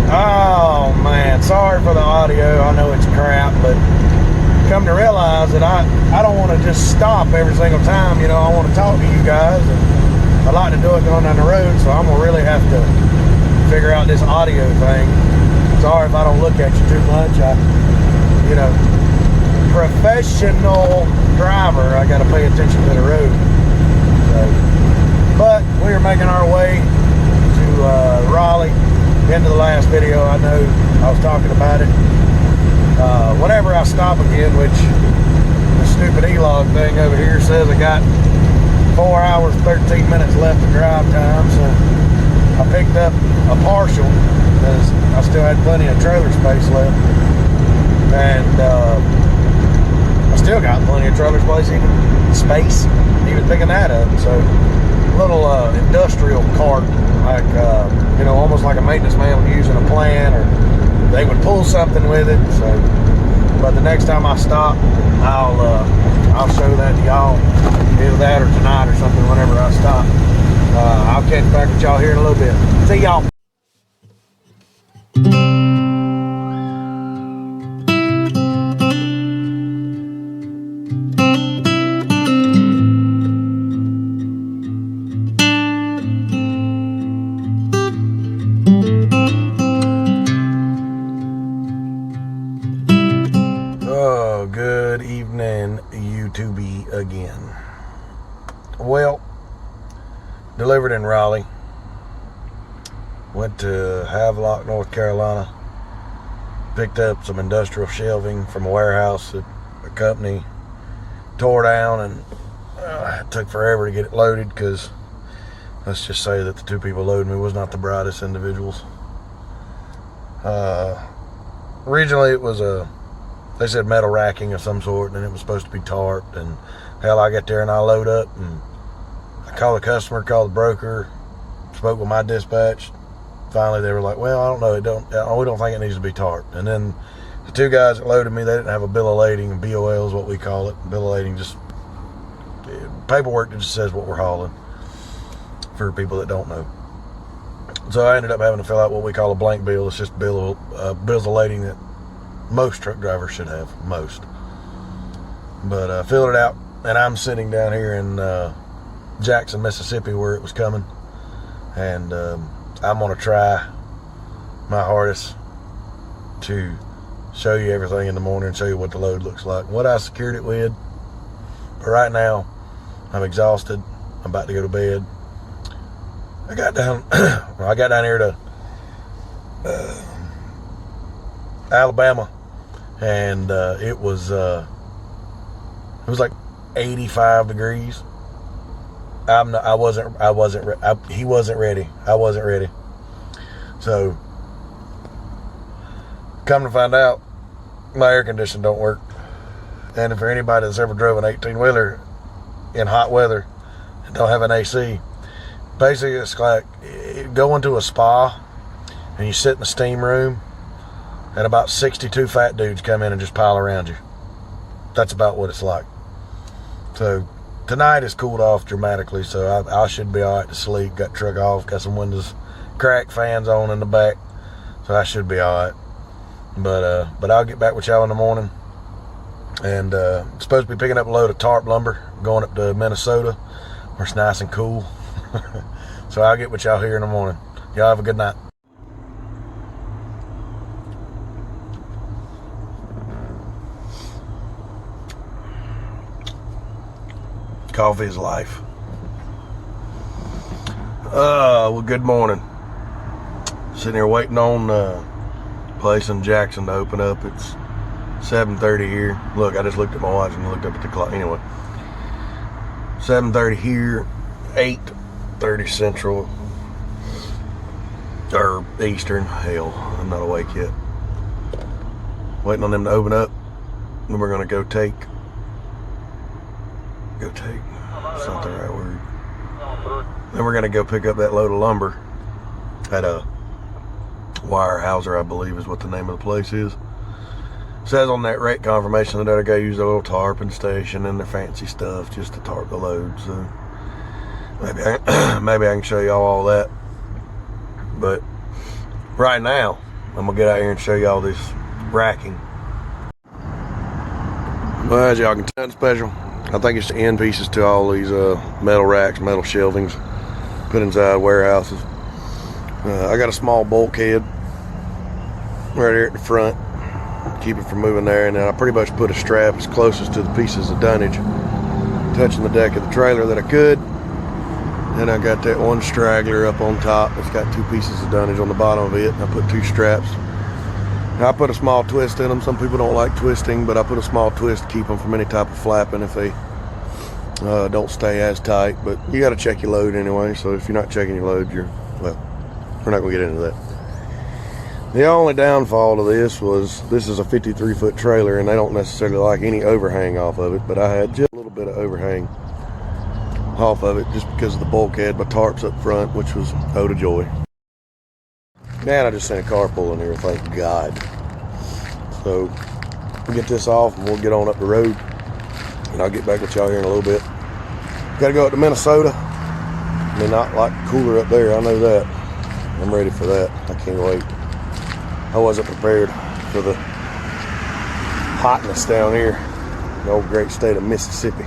Oh man, sorry for the audio. I know it's crap, but come to realize that I don't want to just stop every single time. You know, I want to talk to you guys, and I like to do it going down the road. So I'm gonna really have to figure out this audio thing. Sorry if I don't look at you too much. You know, professional driver. I got to pay attention to the road. So, but we are making our way to Raleigh. End of the last video, I know I was talking about it. Whenever I stop again, which the stupid E-log thing over here says I got 4 hours, 13 minutes left of drive time, so I picked up a partial because I still had plenty of trailer space left, and I still got plenty of trailer space even picking that up. So little industrial cart, like you know, almost like a maintenance man would use in a plant, or they would pull something with it. So, but the next time I stop, I'll show that to y'all, either that or tonight or something. Whenever I stop, I'll catch back with y'all here in a little bit. See y'all. Good evening, YouTube again. Well, delivered in Raleigh. Went to Havelock, North Carolina. Picked up some industrial shelving from a warehouse that a company tore down, and it took forever to get it loaded because let's just say that the two people loading me was not the brightest individuals. Originally it was they said metal racking of some sort, and it was supposed to be tarped, and hell, I get there and I load up, and I call the customer, call the broker, spoke with my dispatch. Finally they were like, well, I don't know, we don't think it needs to be tarped. And then the two guys that loaded me, they didn't have a bill of lading. BOL is what we call it. Bill of lading, just paperwork that just says what we're hauling, for people that don't know. So I ended up having to fill out what we call a blank bill. It's just bills of lading that most truck drivers should have, most. But filled it out, and I'm sitting down here in Jackson, Mississippi, where it was coming, and I'm gonna try my hardest to show you everything in the morning and show you what the load looks like, what I secured it with. But right now I'm exhausted. I'm about to go to bed. I got down here to Alabama, and it was like 85 degrees. He wasn't ready. I wasn't ready. So, come to find out, my air conditioning don't work. And for anybody that's ever drove an 18-wheeler in hot weather and don't have an AC, basically it's like going to a spa and you sit in the steam room and about 62 fat dudes come in and just pile around you. That's about what it's like. So tonight it's cooled off dramatically, so I should be all right to sleep. Got truck off, got some windows cracked, fans on in the back, so I should be all right. But I'll get back with y'all in the morning. And supposed to be picking up a load of tarp lumber, going up to Minnesota, where it's nice and cool. So I'll get with y'all here in the morning. Y'all have a good night. Coffee is life. Well, good morning. Sitting here waiting on place in Jackson to open up. It's 7:30 here. Look, I just looked at my watch and looked up at the clock. Anyway, 7:30 here, 8:30 Central or Eastern. Hell, I'm not awake yet. Waiting on them to open up. Then we're gonna go take. It's not the right word. Then we're gonna go pick up that load of lumber at a Weyerhaeuser, I believe is what the name of the place is. It says on that rate confirmation that I gotta use a little tarping station and their fancy stuff just to tarp the load. So maybe I can show y'all all that. But right now I'm gonna get out here and show y'all this racking. Well, as y'all can tell, special. I think it's the end pieces to all these metal racks, metal shelvings put inside warehouses. I got a small bulkhead right here at the front, keep it from moving there, and then I pretty much put a strap as closest to the pieces of dunnage touching the deck of the trailer that I could. Then I got that one straggler up on top. It's got 2 pieces of dunnage on the bottom of it. I put 2 straps. Now I put a small twist in them. Some people don't like twisting, but I put a small twist to keep them from any type of flapping if they don't stay as tight. But you got to check your load anyway. So if you're not checking your load, well, we're not going to get into that. The only downfall to this was this is a 53-foot trailer, and they don't necessarily like any overhang off of it. But I had just a little bit of overhang off of it just because of the bulkhead, my tarps up front, which was oh to joy. Man, I just seen a car pulling here, thank God. So we'll get this off and we'll get on up the road, and I'll get back with y'all here in a little bit. Got to go up to Minnesota. I mean, not like cooler up there, I know that. I'm ready for that. I can't wait. I wasn't prepared for the hotness down here in the old great state of Mississippi.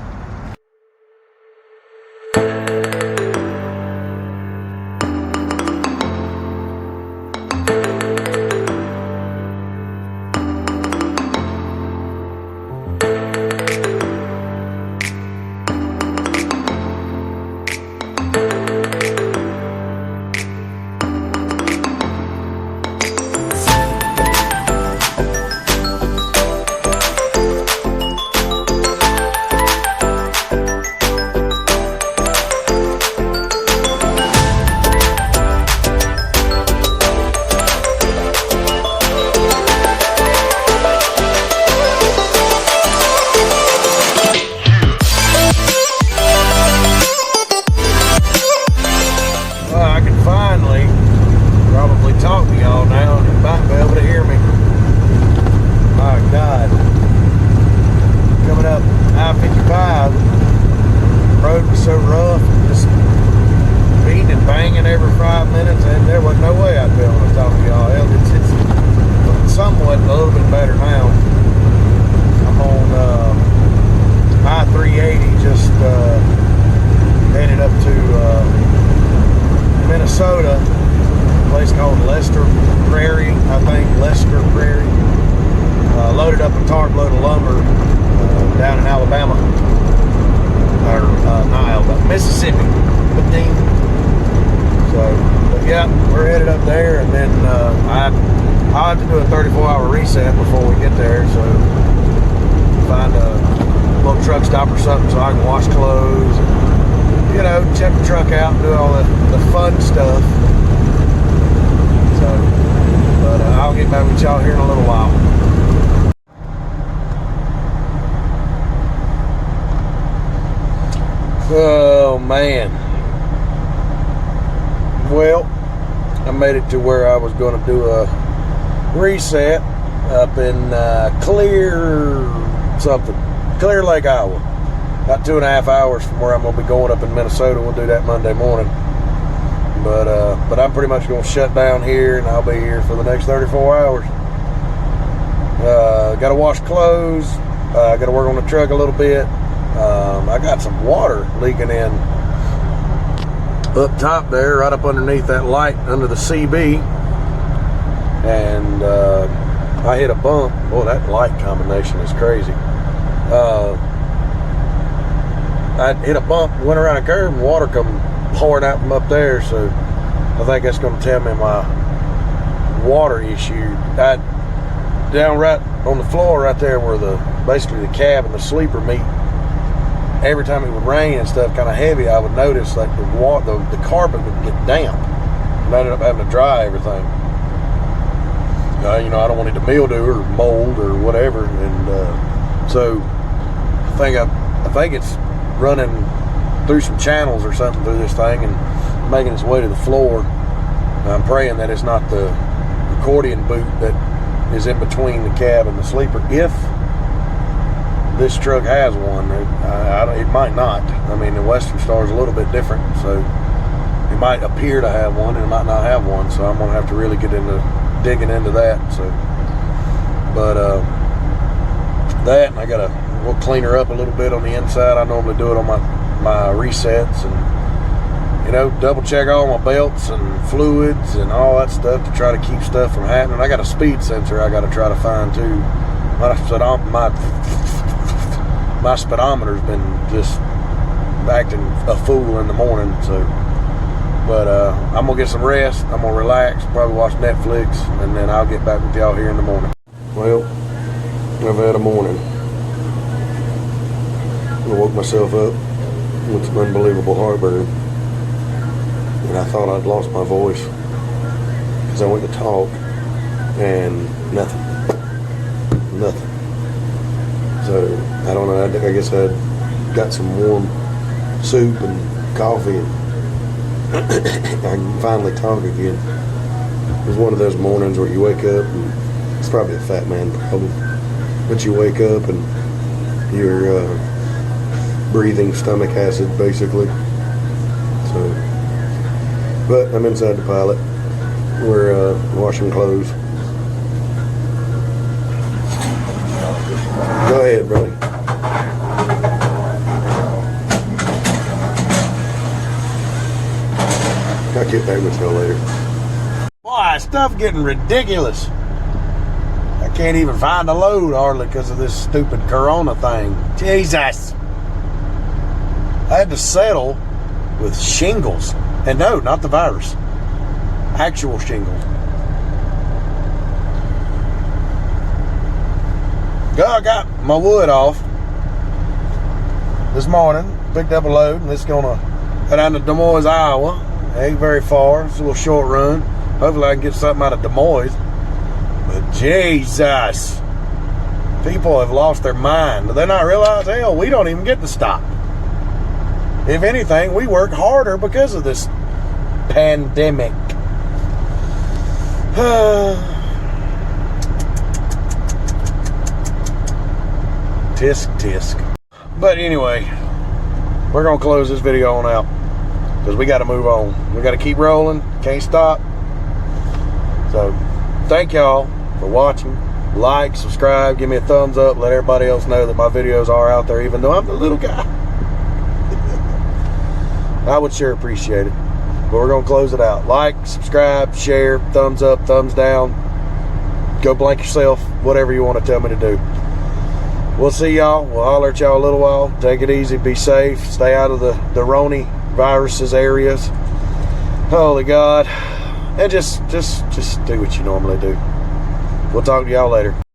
I'll have to do a 34-hour reset before we get there, so find a little truck stop or something so I can wash clothes, and, you know, check the truck out and do all the fun stuff. So, but I'll get back with y'all here in a little while. Oh man. Well, I made it to where I was going to do a reset up in Clear Lake, Iowa. About 2.5 hours from where I'm going to be going up in Minnesota. We'll do that Monday morning. But I'm pretty much going to shut down here, and I'll be here for the next 34 hours. Got to wash clothes. Got to work on the truck a little bit. I got some water leaking in up top there, right up underneath that light under the CB, and I hit a bump. Boy, that light combination is crazy. I hit a bump, went around a curve, and water come pouring out from up there, so I think that's going to tell me my water issue. Down right on the floor right there where basically the cab and the sleeper meet, every time it would rain and stuff kind of heavy, I would notice like the carpet would get damp, and I ended up having to dry everything. You know, I don't want it to mildew or mold or whatever, and so I think it's running through some channels or something through this thing and making its way to the floor. I'm praying that it's not the accordion boot that is in between the cab and the sleeper. If this truck has one, it might not. I mean, the Western Star is a little bit different, so It might appear to have one and it might not have one, so I'm gonna have to really get into digging into that. So, but that, and we'll clean her up a little bit on the inside. I normally do it on my resets, and you know, double check all my belts and fluids and all that stuff to try to keep stuff from happening. I got a speed sensor I got to try to find too. My speedometer's been just acting a fool in the morning, so. But I'm gonna get some rest. I'm gonna relax, probably watch Netflix, and then I'll get back with y'all here in the morning. Well, I've had a morning. I woke myself up with some unbelievable heartburn, and I thought I'd lost my voice because I went to talk and nothing. So I don't know. I guess I got some warm soup and coffee, and I can finally talk again. It was one of those mornings where you wake up, and it's probably a fat man problem, but you wake up and you're breathing stomach acid basically. So, but I'm inside the Pilot. We're washing clothes. Go ahead, buddy. I'll get back with y'all later. Boy, stuff getting ridiculous. I can't even find a load hardly because of this stupid Corona thing. Jesus. I had to settle with shingles. And no, not the virus. Actual shingles. I got my wood off this morning. Picked up a load, and it's gonna go down to Des Moines, Iowa. Ain't very far. It's a little short run. Hopefully I can get something out of Des Moines. But Jesus, people have lost their mind. Do they not realize, hell, we don't even get to stop. If anything, we work harder because of this pandemic. Tisk. But anyway, we're going to close this video on out because we got to move on. We got to keep rolling. Can't stop. So, thank y'all for watching. Like, subscribe, give me a thumbs up. Let everybody else know that my videos are out there, even though I'm the little guy. I would sure appreciate it. But we're going to close it out. Like, subscribe, share, thumbs up, thumbs down. Go blank yourself. Whatever you want to tell me to do. We'll see y'all. We'll holler at y'all a little while. Take it easy. Be safe. Stay out of the Roni viruses areas. Holy God. And just do what you normally do. We'll talk to y'all later.